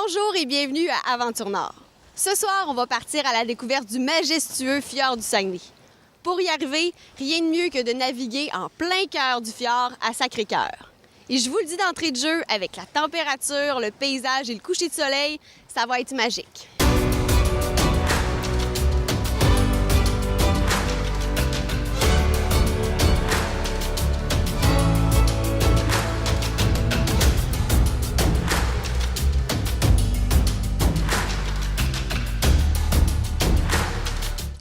Bonjour et bienvenue à Aventure Nord. Ce soir, on va partir à la découverte du majestueux fjord du Saguenay. Pour y arriver, rien de mieux que de naviguer en plein cœur du fjord à Sacré-Cœur. Et je vous le dis d'entrée de jeu, avec la température, le paysage et le coucher de soleil, ça va être magique.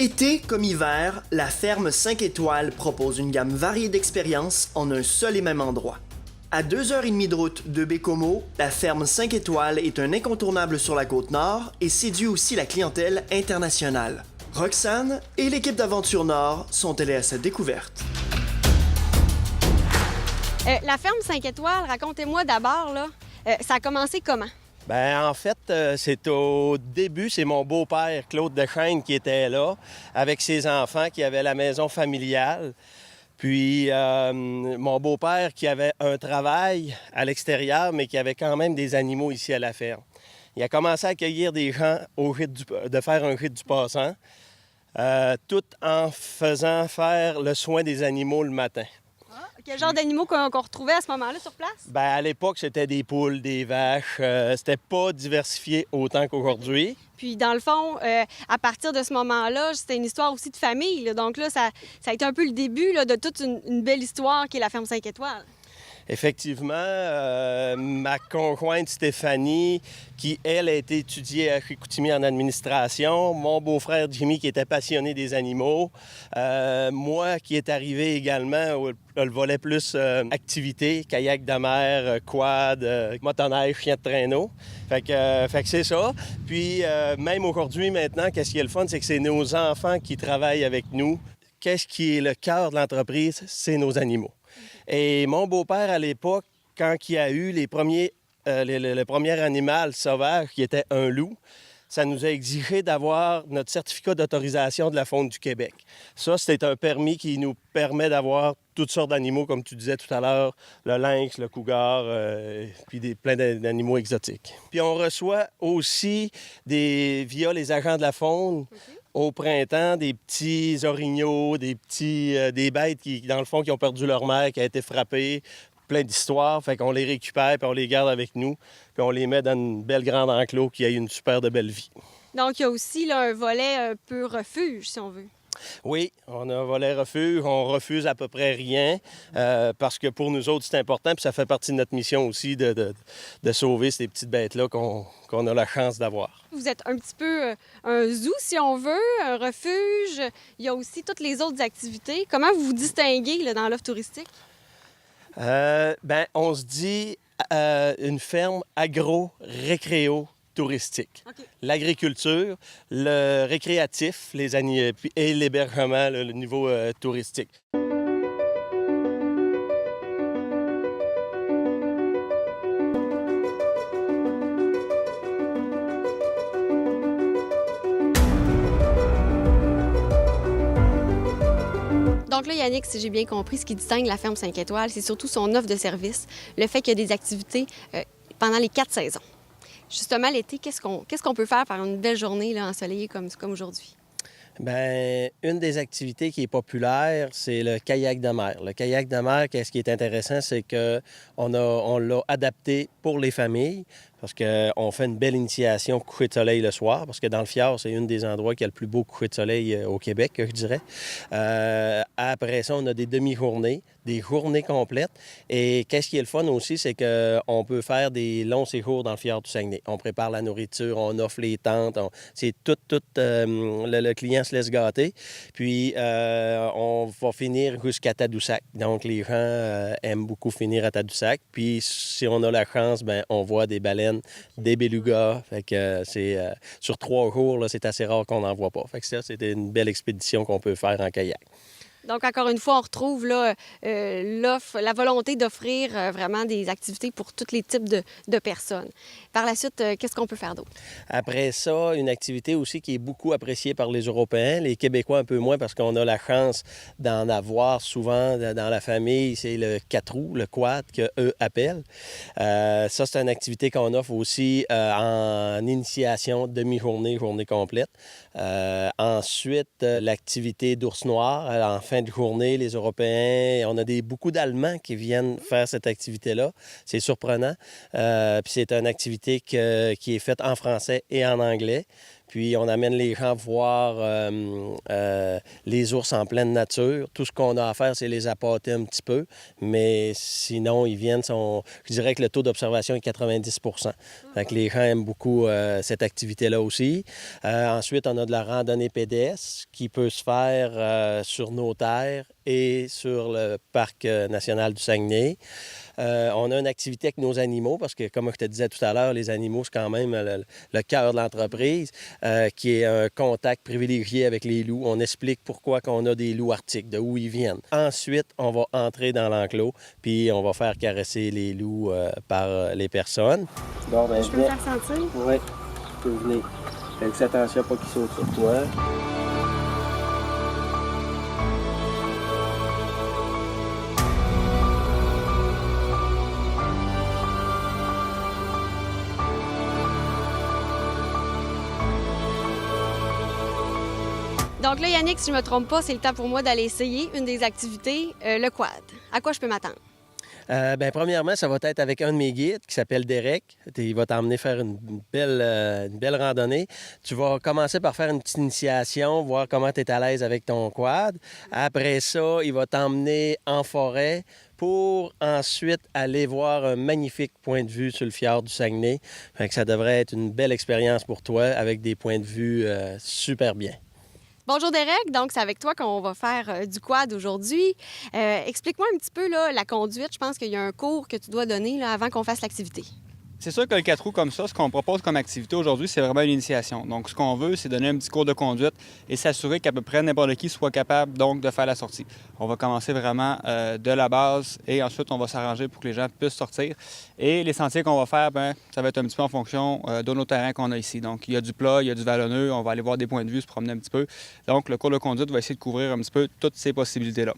Été comme hiver, la ferme 5 étoiles propose une gamme variée d'expériences en un seul et même endroit. À 2h30 de route de Bécomo, la ferme 5 étoiles est un incontournable sur la côte nord et séduit aussi la clientèle internationale. Roxane et l'équipe d'Aventure Nord sont allés à sa découverte. La ferme 5 étoiles, racontez-moi d'abord, ça a commencé comment? En fait, c'est au début, c'est mon beau-père, Claude Dechaine, qui était là, avec ses enfants, qui avait la maison familiale. Puis, mon beau-père qui avait un travail à l'extérieur, mais qui avait quand même des animaux ici à la ferme. Il a commencé à accueillir des gens de faire un rite du passant, tout en faisant faire le soin des animaux le matin. Quel genre d'animaux qu'on retrouvait à ce moment-là sur place? À l'époque, c'était des poules, des vaches. C'était pas diversifié autant qu'aujourd'hui. Puis, dans le fond, à partir de ce moment-là, c'était une histoire aussi de famille. Là. Donc là, ça a été un peu le début de toute une belle histoire qui est la ferme 5 étoiles. Effectivement, ma conjointe Stéphanie, qui, elle, a été étudiée à Chicoutimi en administration, mon beau-frère Jimmy, qui était passionné des animaux, moi, qui est arrivé également le volet plus activité, kayak de mer, quad, motoneige, chien de traîneau. Fait que c'est ça. Puis, même aujourd'hui, maintenant, qu'est-ce qui est le fun, c'est que c'est nos enfants qui travaillent avec nous. Qu'est-ce qui est le cœur de l'entreprise? C'est nos animaux. Et mon beau-père, à l'époque, quand il a eu le premier animal sauvage, qui était un loup, ça nous a exigé d'avoir notre certificat d'autorisation de la Faune du Québec. Ça, c'est un permis qui nous permet d'avoir toutes sortes d'animaux, comme tu disais tout à l'heure, le lynx, le cougar, puis plein d'animaux exotiques. Puis on reçoit aussi, via les agents de la faune, au printemps, des petits orignaux, des bêtes qui, dans le fond, qui ont perdu leur mère, qui a été frappée, plein d'histoires. Fait qu'on les récupère, puis on les garde avec nous, puis on les met dans une belle grande enclos qui a une super de belle vie. Donc, il y a aussi là, un volet un peu refuge, si on veut. Oui, on a un volet refuge. On refuse à peu près rien parce que pour nous autres, c'est important. Puis ça fait partie de notre mission aussi de sauver ces petites bêtes-là qu'on a la chance d'avoir. Vous êtes un petit peu un zoo, si on veut, un refuge. Il y a aussi toutes les autres activités. Comment vous vous distinguez là, dans l'offre touristique? On se dit une ferme agro-récréo-touristique. Okay. L'agriculture, le récréatif et l'hébergement, le niveau touristique. Donc là, Yannick, si j'ai bien compris, ce qui distingue la ferme 5 étoiles, c'est surtout son offre de service, le fait qu'il y a des activités pendant les 4 saisons. Justement, l'été, qu'est-ce qu'on peut faire par une belle journée là, ensoleillée comme aujourd'hui? Une des activités qui est populaire, c'est le kayak de mer. Le kayak de mer, qu'est-ce qui est intéressant, c'est qu'on l'a adapté pour les familles parce qu'on fait une belle initiation coucher de soleil le soir, parce que dans le fjord, c'est un des endroits qui a le plus beau coucher de soleil au Québec, je dirais. Après ça, on a des demi-journées, des journées complètes. Et qu'est-ce qui est le fun aussi, c'est qu'on peut faire des longs séjours dans le fjord du Saguenay. On prépare la nourriture, on offre les tentes, c'est tout le client se laisse gâter. Puis, on va finir jusqu'à Tadoussac. Donc, les gens aiment beaucoup finir à Tadoussac. Puis, si on a la chance, on voit des baleines, des belugas. Fait que sur 3 jours, là, c'est assez rare qu'on n'en voit pas. Fait que ça, c'est une belle expédition qu'on peut faire en kayak. Donc, encore une fois, on retrouve là, la volonté d'offrir vraiment des activités pour tous les types de personnes. Par la suite, qu'est-ce qu'on peut faire d'autre? Après ça, une activité aussi qui est beaucoup appréciée par les Européens, les Québécois un peu moins parce qu'on a la chance d'en avoir souvent dans la famille, c'est le 4 roues, le quad qu'eux appellent. Ça, c'est une activité qu'on offre aussi en initiation, demi-journée, journée complète. Ensuite, l'activité d'ours noir. En fin de journée, les Européens, on a beaucoup d'Allemands qui viennent faire cette activité-là. C'est surprenant. Puis c'est une activité qui est faite en français et en anglais. Puis on amène les gens voir les ours en pleine nature. Tout ce qu'on a à faire, c'est les appâter un petit peu. Mais sinon, ils viennent, je dirais que le taux d'observation est 90 %. Fait que les gens aiment beaucoup cette activité-là aussi. Ensuite, on a de la randonnée pédestre qui peut se faire sur nos terres et sur le Parc national du Saguenay. On a une activité avec nos animaux parce que, comme je te disais tout à l'heure, les animaux, c'est quand même le cœur de l'entreprise, qui est un contact privilégié avec les loups. On explique pourquoi qu'on a des loups arctiques, de où ils viennent. Ensuite, on va entrer dans l'enclos, puis on va faire caresser les loups par les personnes. Bon, ben, je peux me faire sentir? Oui, tu peux venir. Fais attention pas qu'ils sautent sur toi. Donc là, Yannick, si je ne me trompe pas, c'est le temps pour moi d'aller essayer une des activités, le quad. À quoi je peux m'attendre? Premièrement, ça va être avec un de mes guides qui s'appelle Derek. Il va t'emmener faire une belle randonnée. Tu vas commencer par faire une petite initiation, voir comment tu es à l'aise avec ton quad. Après ça, il va t'emmener en forêt pour ensuite aller voir un magnifique point de vue sur le fjord du Saguenay. Fait que ça devrait être une belle expérience pour toi avec des points de vue super bien. Bonjour Derek, donc c'est avec toi qu'on va faire du quad aujourd'hui. Explique-moi un petit peu là, la conduite. Je pense qu'il y a un cours que tu dois donner là, avant qu'on fasse l'activité. C'est sûr que le 4 roues comme ça, ce qu'on propose comme activité aujourd'hui, c'est vraiment une initiation. Donc, ce qu'on veut, c'est donner un petit cours de conduite et s'assurer qu'à peu près n'importe qui soit capable donc de faire la sortie. On va commencer vraiment de la base et ensuite, on va s'arranger pour que les gens puissent sortir. Et les sentiers qu'on va faire, ça va être un petit peu en fonction de nos terrains qu'on a ici. Donc, il y a du plat, il y a du vallonneux, on va aller voir des points de vue, se promener un petit peu. Donc, le cours de conduite va essayer de couvrir un petit peu toutes ces possibilités-là.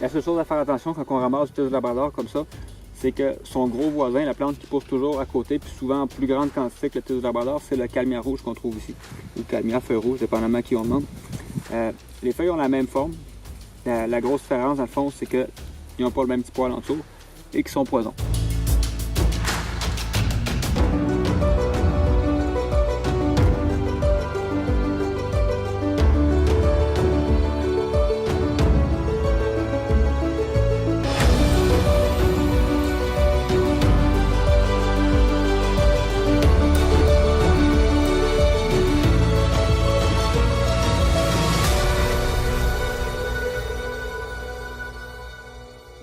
La seule chose à faire attention quand on ramasse du Tétus labrador comme ça, c'est que son gros voisin, la plante qui pousse toujours à côté, puis souvent en plus grande quantité que le Tétus labrador, c'est le calmia rouge qu'on trouve ici, ou calmia feu rouge, dépendamment à qui on demande. Les feuilles ont la même forme. La grosse différence, dans le fond, c'est qu'ils n'ont pas le même petit poil en dessous et qu'ils sont poisons.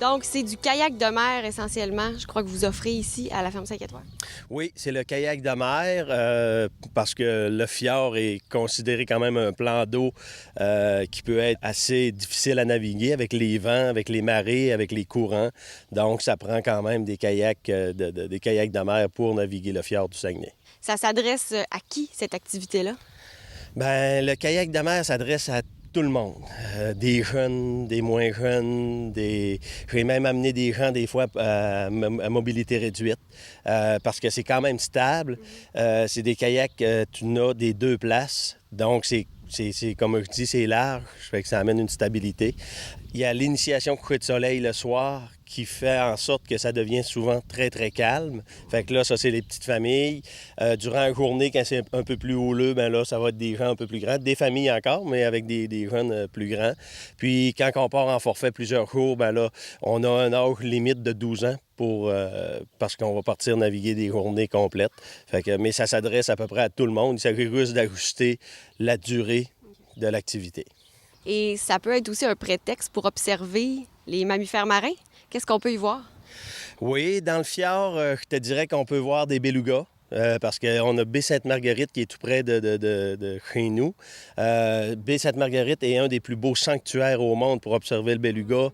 Donc, c'est du kayak de mer essentiellement, je crois que vous offrez ici à la ferme 5 étoiles. Oui, c'est le kayak de mer parce que le fjord est considéré quand même un plan d'eau qui peut être assez difficile à naviguer avec les vents, avec les marées, avec les courants. Donc, ça prend quand même des kayaks de mer pour naviguer le fjord du Saguenay. Ça s'adresse à qui, cette activité-là? Bien, le kayak de mer s'adresse à tout le monde. Des jeunes, des moins jeunes, j'ai même amené des gens des fois à mobilité réduite parce que c'est quand même stable. C'est des kayaks, tu n'as des 2 places. Donc, c'est comme je dis, c'est large. Fait que ça amène une stabilité. Il y a l'initiation coucher de soleil le soir qui fait en sorte que ça devient souvent très, très calme. Fait que là, ça, c'est les petites familles. Durant la journée, quand c'est un peu plus houleux, bien là, ça va être des gens un peu plus grands. Des familles encore, mais avec des jeunes plus grands. Puis quand on part en forfait plusieurs jours, bien là, on a un âge limite de 12 ans parce qu'on va partir naviguer des journées complètes. Fait que, mais ça s'adresse à peu près à tout le monde. Il s'agit juste d'ajuster la durée de l'activité. Et ça peut être aussi un prétexte pour observer les mammifères marins. Qu'est-ce qu'on peut y voir? Oui, dans le fjord, je te dirais qu'on peut voir des belugas. Parce qu'on a baie Sainte-Marguerite qui est tout près de chez nous. Baie Sainte-Marguerite est un des plus beaux sanctuaires au monde pour observer le beluga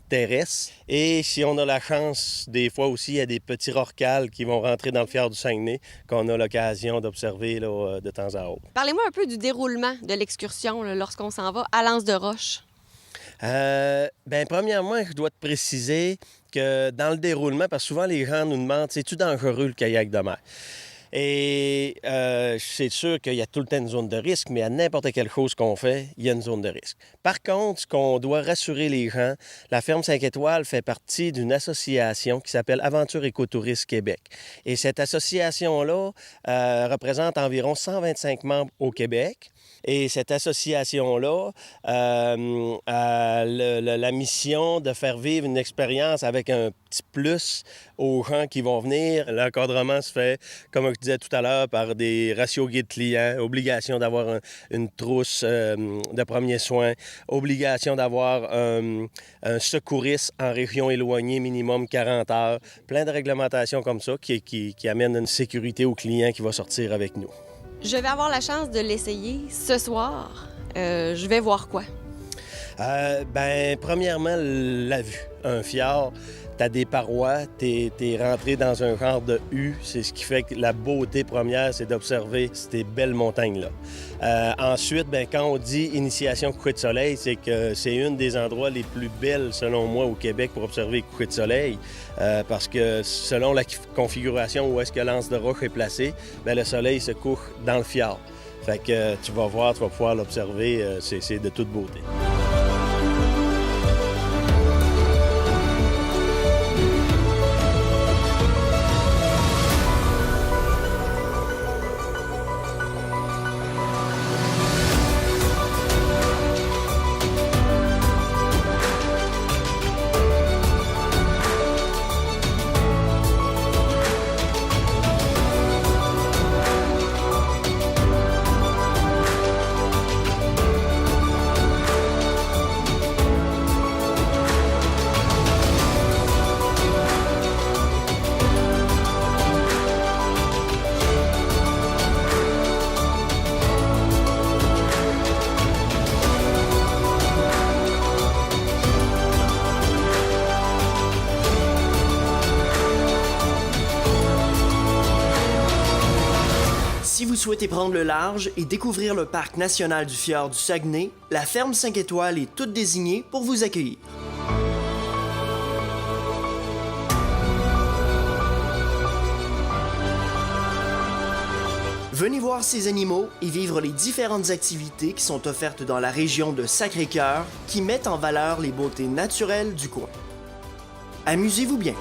terrestre. Et si on a la chance, des fois aussi, il y a des petits rorquals qui vont rentrer dans le fjord du Saguenay qu'on a l'occasion d'observer là, de temps à autre. Parlez-moi un peu du déroulement de l'excursion là, lorsqu'on s'en va à l'Anse-de-Roche. Premièrement, je dois te préciser que dans le déroulement, parce que souvent les gens nous demandent, c'est-tu dangereux le kayak de mer? Et c'est sûr qu'il y a tout le temps une zone de risque, mais à n'importe quelle chose qu'on fait, il y a une zone de risque. Par contre, ce qu'on doit rassurer les gens, la ferme 5 étoiles fait partie d'une association qui s'appelle Aventure Écotourisme Québec. Et cette association-là représente environ 125 membres au Québec. Et cette association-là a la mission de faire vivre une expérience avec un petit plus aux gens qui vont venir. L'encadrement se fait, comme je disais tout à l'heure, par des ratios guides clients, obligation d'avoir une trousse de premiers soins, obligation d'avoir un secouriste en région éloignée, minimum 40 heures, plein de réglementations comme ça qui amènent une sécurité au client qui va sortir avec nous. Je vais avoir la chance de l'essayer ce soir. Je vais voir quoi? Premièrement, la vue. Un fjord, t'as des parois, t'es rentré dans un genre de U. C'est ce qui fait que la beauté première, c'est d'observer ces belles montagnes-là. Ensuite, quand on dit initiation coucher de soleil, c'est que c'est une des endroits les plus belles, selon moi, au Québec pour observer le coucher de soleil. Parce que selon la configuration où est-ce que l'Anse-de-Roche est placée, le soleil se couche dans le fjord. Fait que tu vas pouvoir l'observer, c'est de toute beauté. Si vous souhaitez prendre le large et découvrir le parc national du fjord du Saguenay, la ferme 5 étoiles est toute désignée pour vous accueillir. Venez voir ces animaux et vivre les différentes activités qui sont offertes dans la région de Sacré-Cœur qui mettent en valeur les beautés naturelles du coin. Amusez-vous bien!